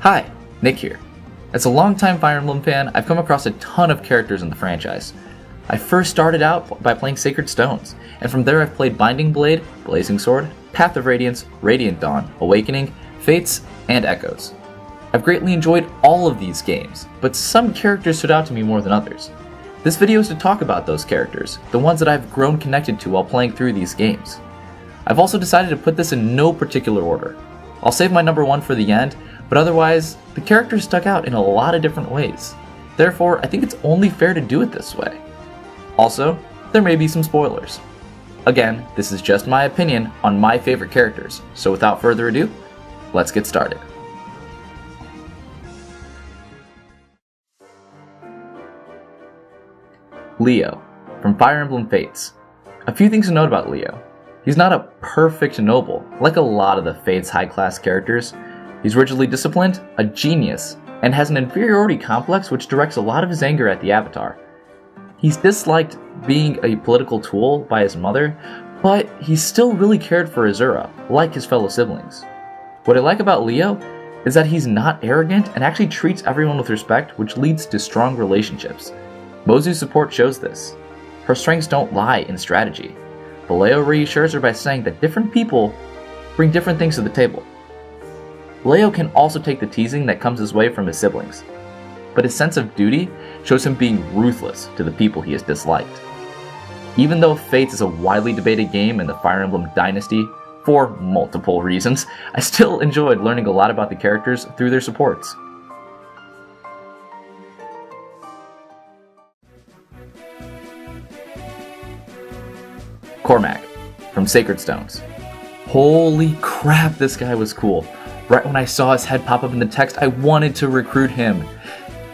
Hi, Nick here. As a longtime Fire Emblem fan, I've come across a ton of characters in the franchise. I first started out by playing Sacred Stones, and from there I've played Binding Blade, Blazing Sword, Path of Radiance, Radiant Dawn, Awakening, Fates, and Echoes. I've greatly enjoyed all of these games, but some characters stood out to me more than others. This video is to talk about those characters, the ones that I've grown connected to while playing through these games. I've also decided to put this in no particular order. I'll save my number one for the end, but otherwise, the characters stuck out in a lot of different ways. Therefore, I think it's only fair to do it this way. Also, there may be some spoilers. Again, this is just my opinion on my favorite characters, so without further ado, let's get started. Leo, from Fire Emblem Fates. A few things to note about Leo. He's not a perfect noble, like a lot of the Fates high-class characters. He's rigidly disciplined, a genius, and has an inferiority complex which directs a lot of his anger at the Avatar. He's disliked being a political tool by his mother, but he still really cared for Azura, like his fellow siblings. What I like about Leo is that he's not arrogant and actually treats everyone with respect, which leads to strong relationships. Mozu's support shows this. Her strengths don't lie in strategy, but Leo reassures her by saying that different people bring different things to the table. Leo can also take the teasing that comes his way from his siblings, but his sense of duty shows him being ruthless to the people he has disliked. Even though Fates is a widely debated game in the Fire Emblem dynasty, for multiple reasons, I still enjoyed learning a lot about the characters through their supports. Cormack, from Sacred Stones. Holy crap, this guy was cool. Right when I saw his head pop up in the text, I wanted to recruit him.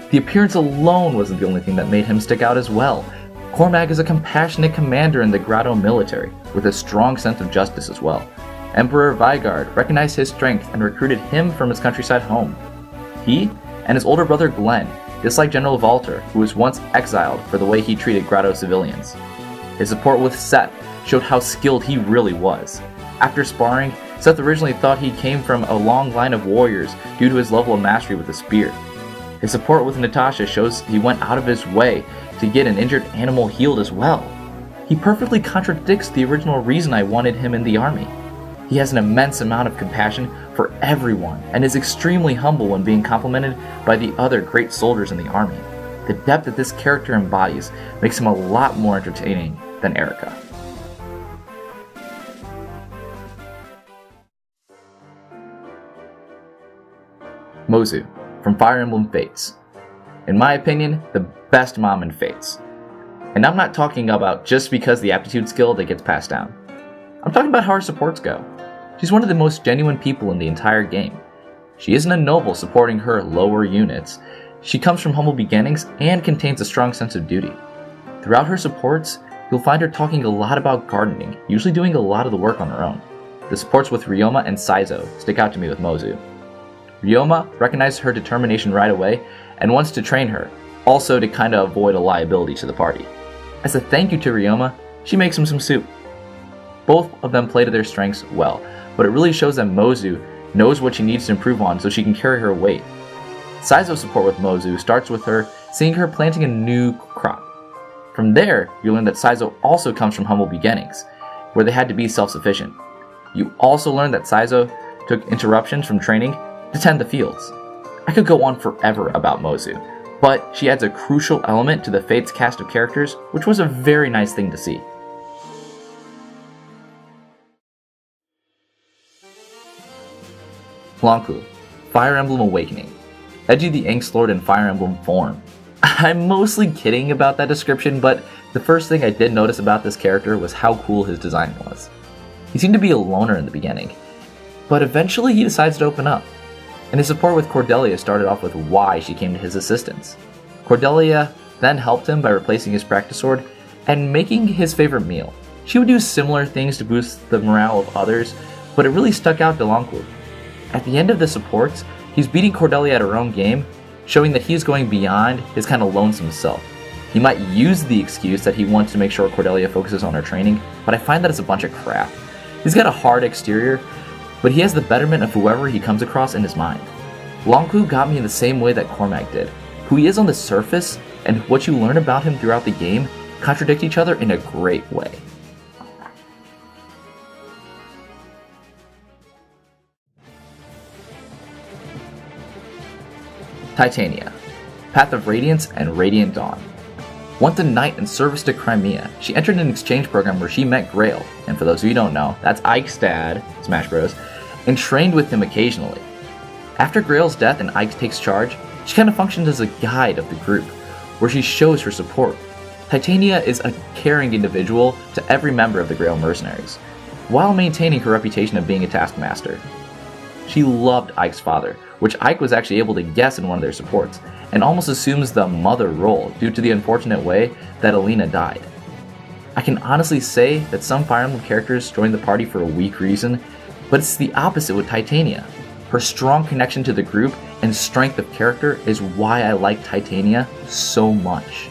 The appearance alone wasn't the only thing that made him stick out as well. Cormack is a compassionate commander in the Grotto military, with a strong sense of justice as well. Emperor Vigard recognized his strength and recruited him from his countryside home. He and his older brother Glenn disliked General Valter, who was once exiled for the way he treated Grotto civilians. His support with Seth showed how skilled he really was. After sparring, Seth originally thought he came from a long line of warriors due to his level of mastery with the spear. His support with Natasha shows he went out of his way to get an injured animal healed as well. He perfectly contradicts the original reason I wanted him in the army. He has an immense amount of compassion for everyone and is extremely humble when being complimented by the other great soldiers in the army. The depth that this character embodies makes him a lot more entertaining than Erica. Mozu, from Fire Emblem Fates. In my opinion, the best mom in Fates. And I'm not talking about just because the aptitude skill that gets passed down. I'm talking about how her supports go. She's one of the most genuine people in the entire game. She isn't a noble supporting her lower units. She comes from humble beginnings and contains a strong sense of duty. Throughout her supports, you'll find her talking a lot about gardening, usually doing a lot of the work on her own. The supports with Ryoma and Saizo stick out to me with Mozu. Ryoma recognizes her determination right away and wants to train her, also to kind of avoid a liability to the party. As a thank you to Ryoma, she makes him some soup. Both of them play to their strengths well, but it really shows that Mozu knows what she needs to improve on so she can carry her weight. Saizo's support with Mozu starts with her seeing her planting a new crop. From there, you learn that Saizo also comes from humble beginnings, where they had to be self-sufficient. You also learn that Saizo took interruptions from training to tend the fields. I could go on forever about Mozu, but she adds a crucial element to the Fates cast of characters, which was a very nice thing to see. Clonk, Fire Emblem Awakening. Edgy the Inkslord in Fire Emblem form. I'm mostly kidding about that description, but the first thing I did notice about this character was how cool his design was. He seemed to be a loner in the beginning, but eventually he decides to open up. And his support with Cordelia started off with why she came to his assistance. Cordelia then helped him by replacing his practice sword and making his favorite meal. She would do similar things to boost the morale of others, but it really stuck out to Clonk. At the end of the supports, he's beating Cordelia at her own game, showing that he's going beyond his kind of lonesome self. He might use the excuse that he wants to make sure Cordelia focuses on her training, but I find that it's a bunch of crap. He's got a hard exterior, but he has the betterment of whoever he comes across in his mind. Clonk got me in the same way that Cormack did. Who he is on the surface and what you learn about him throughout the game contradict each other in a great way. Titania, Path of Radiance and Radiant Dawn. Once a knight in service to Crimea, she entered an exchange program where she met Grail, and for those of you who don't know, that's Ike's dad, Smash Bros, and trained with him occasionally. After Grail's death and Ike takes charge, she kind of functions as a guide of the group, where she shows her support. Titania is a caring individual to every member of the Grail mercenaries, while maintaining her reputation of being a taskmaster. She loved Ike's father, which Ike was actually able to guess in one of their supports, and almost assumes the mother role due to the unfortunate way that Alina died. I can honestly say that some Fire Emblem characters join the party for a weak reason, but it's the opposite with Titania. Her strong connection to the group and strength of character is why I like Titania so much.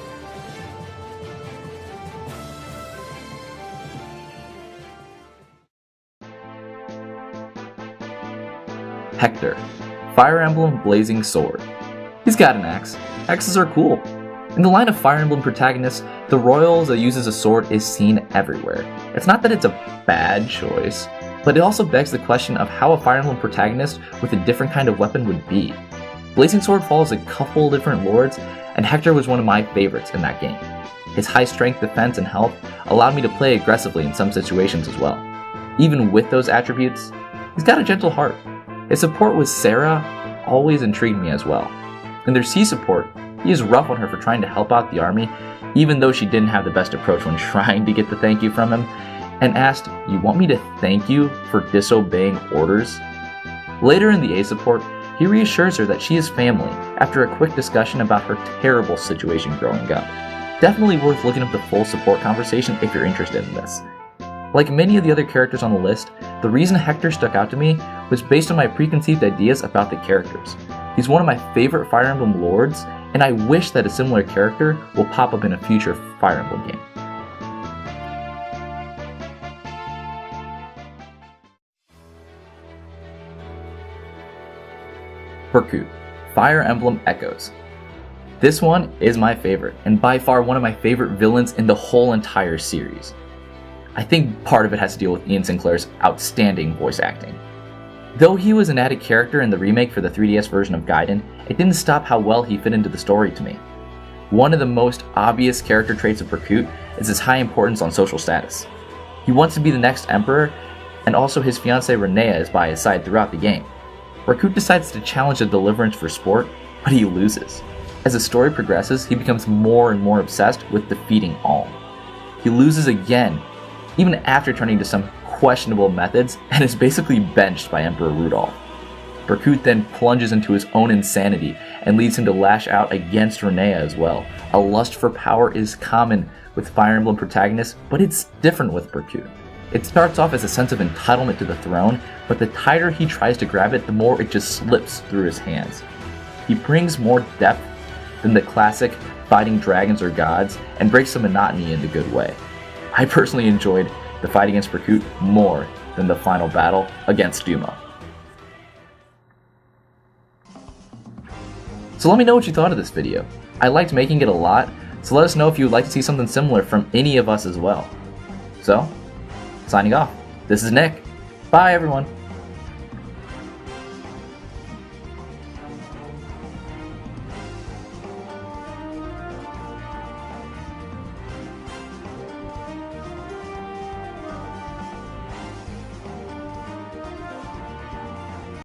Hector, Fire Emblem Blazing Sword. He's got an axe. Axes are cool. In the line of Fire Emblem protagonists, the royals that uses a sword is seen everywhere. It's not that it's a bad choice, but it also begs the question of how a Fire Emblem protagonist with a different kind of weapon would be. Blazing Sword follows a couple different lords, and Hector was one of my favorites in that game. His high strength, defense, and health allowed me to play aggressively in some situations as well. Even with those attributes, he's got a gentle heart. His support with Sarah always intrigued me as well. In their C support, he is rough on her for trying to help out the army, even though she didn't have the best approach when trying to get the thank you from him, and asked, "You want me to thank you for disobeying orders?" Later in the A support, he reassures her that she is family after a quick discussion about her terrible situation growing up. Definitely worth looking up the full support conversation if you're interested in this. Like many of the other characters on the list, the reason Hector stuck out to me was based on my preconceived ideas about the characters. He's one of my favorite Fire Emblem lords, and I wish that a similar character will pop up in a future Fire Emblem game. Berkut, Fire Emblem Echoes. This one is my favorite, and by far one of my favorite villains in the whole entire series. I think part of it has to deal with Ian Sinclair's outstanding voice acting. Though he was an added character in the remake for the 3DS version of Gaiden, it didn't stop how well he fit into the story to me. One of the most obvious character traits of Berkut is his high importance on social status. He wants to be the next emperor, and also his fiancée Renea is by his side throughout the game. Berkut decides to challenge the Deliverance for sport, but he loses. As the story progresses, he becomes more and more obsessed with defeating Alm. He loses again, even after turning to some questionable methods, and is basically benched by Emperor Rudolph. Berkut then plunges into his own insanity and leads him to lash out against Renea as well. A lust for power is common with Fire Emblem protagonists, but it's different with Berkut. It starts off as a sense of entitlement to the throne, but the tighter he tries to grab it, the more it just slips through his hands. He brings more depth than the classic fighting dragons or gods, and breaks the monotony in the good way. I personally enjoyed the fight against Berkut more than the final battle against Duma. So let me know what you thought of this video. I liked making it a lot, so let us know if you would like to see something similar from any of us as well. So, signing off. This is Nick. Bye everyone.